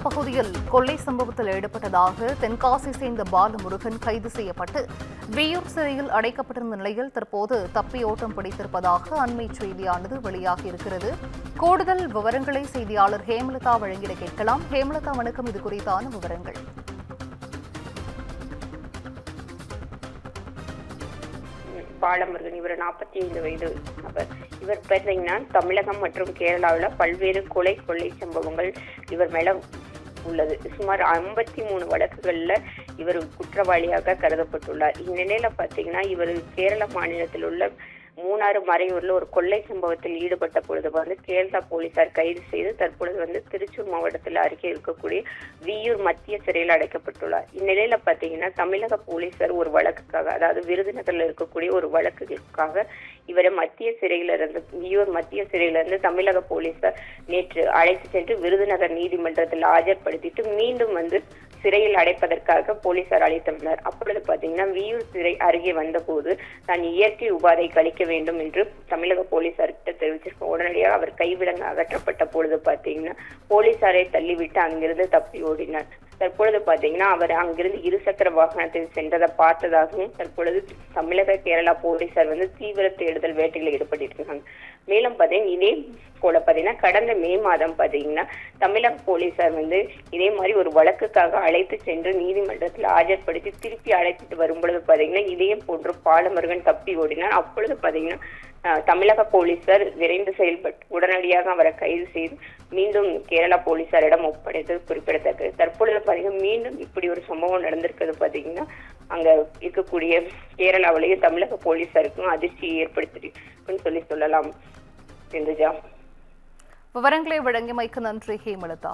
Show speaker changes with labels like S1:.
S1: பகுதியில் கொள்ளை சம்பவத்தில் ஈடுபட்டதாக தென்காசி சேர்ந்த பாலமுருகன் கைது செய்யப்பட்டு வியூர் சிறையில் அடைக்கப்பட்டிருந்த நிலையில் தற்போது தப்பியோட்டம் பிடித்திருப்பதாக அண்மை செய்தியானது வெளியாகியிருக்கிறது. கூடுதல் விவரங்களை செய்தியாளர் ஹேமலதா வழங்கிட கேட்கலாம். ஹேமலதா, வணக்கம். இது குறித்தான விவரங்கள்.
S2: பாலமுருகன் இவர் 45 வயது நபர். இவர் பார்த்தீங்கன்னா தமிழகம் மற்றும் கேரளாவில் பல்வேறு கொள்ளை சம்பவங்கள் இவர் மேல உள்ளது. சுமார் 53 வழக்குகள்ல இவர் குற்றவாளியாக கருதப்பட்டுள்ளார். இந்நிலையில பார்த்தீங்கன்னா இவர் கேரள மாநிலத்தில் உள்ள மூணாறு மறையூர்ல ஒரு கொள்ளை சம்பவத்தில் ஈடுபட்ட பொழுது கேரளா போலீசார் கைது செய்து தற்பொழுது திருச்சூர் மாவட்டத்தில் அருகே இருக்கக்கூடிய வியூர் மத்திய சிறையில் அடைக்கப்பட்டுள்ளார். இந்நிலையில பாத்தீங்கன்னா தமிழக போலீசார் ஒரு வழக்குக்காக, அதாவது விருதுநகர்ல இருக்கக்கூடிய ஒரு வழக்குக்காக இவரை வியூர் மத்திய சிறையிலிருந்து தமிழக போலீசார் நேற்று அழைத்து சென்று விருதுநகர் நீதிமன்றத்தில் ஆஜர்படுத்திட்டு மீண்டும் சிறையில் அடைப்பதற்காக போலீசார் அழைத்துள்ளனர். அப்பொழுது பாத்தீங்கன்னா வியூர் சிறை அருகே வந்தபோது தான் இயற்கை உபாதை கழிக்க வேண்டும் என்று தமிழக போலீசார்கிட்ட தெரிவிச்சிருக்கோம். உடனடியாக அவர் கைவிலங்கு அகற்றப்பட்ட பொழுது பாத்தீங்கன்னா போலீசாரை தள்ளிவிட்டு அங்கிருந்து தப்பி ஓடினார். தற்பொழுது பாத்தீங்கன்னா அவர் அங்கிருந்து இருசக்கர வாகனத்தில் சென்றதை பார்த்ததாகவும் தற்பொழுது தமிழக கேரளா போலீசார் தீவிர தேடுதல் வேட்டையில் ஈடுபட்டிருக்காங்க. மேலும் பாத்தீங்கன்னா இதே போல பாத்தீங்கன்னா கடந்த மே மாதம் பாத்தீங்கன்னா தமிழக போலீசார் இதே மாதிரி ஒரு வழக்குக்காக அழைத்து சென்று நீதிமன்றத்தில் ஆஜர்படுத்தி திருப்பி அழைத்துட்டு வரும்பொழுது பாத்தீங்கன்னா இதே போன்று பாலமுருகன் தப்பி ஓடினார். அப்பொழுது பாத்தீங்கன்னா தமிழக போலீசார் விரைந்து செயல்பட்டு உடனடியாக அவரை கைது செய்து மீண்டும் கேரளா போலீசாரிடம் ஒப்படைத்தது குறிப்பிடத்தக்கது. தற்பொழுது பாத்தீங்கன்னா மீண்டும் இப்படி ஒரு சம்பவம் நடந்திருக்கிறது பாத்தீங்கன்னா அங்க இருக்கக்கூடிய கேரளாவிலேயே தமிழக போலீசாருக்கும் அதிர்ச்சியை ஏற்படுத்திருக்குன்னு சொல்லலாம்.
S1: விவரங்களை வழங்கியமைக்கு நன்றி ஹேமலதா.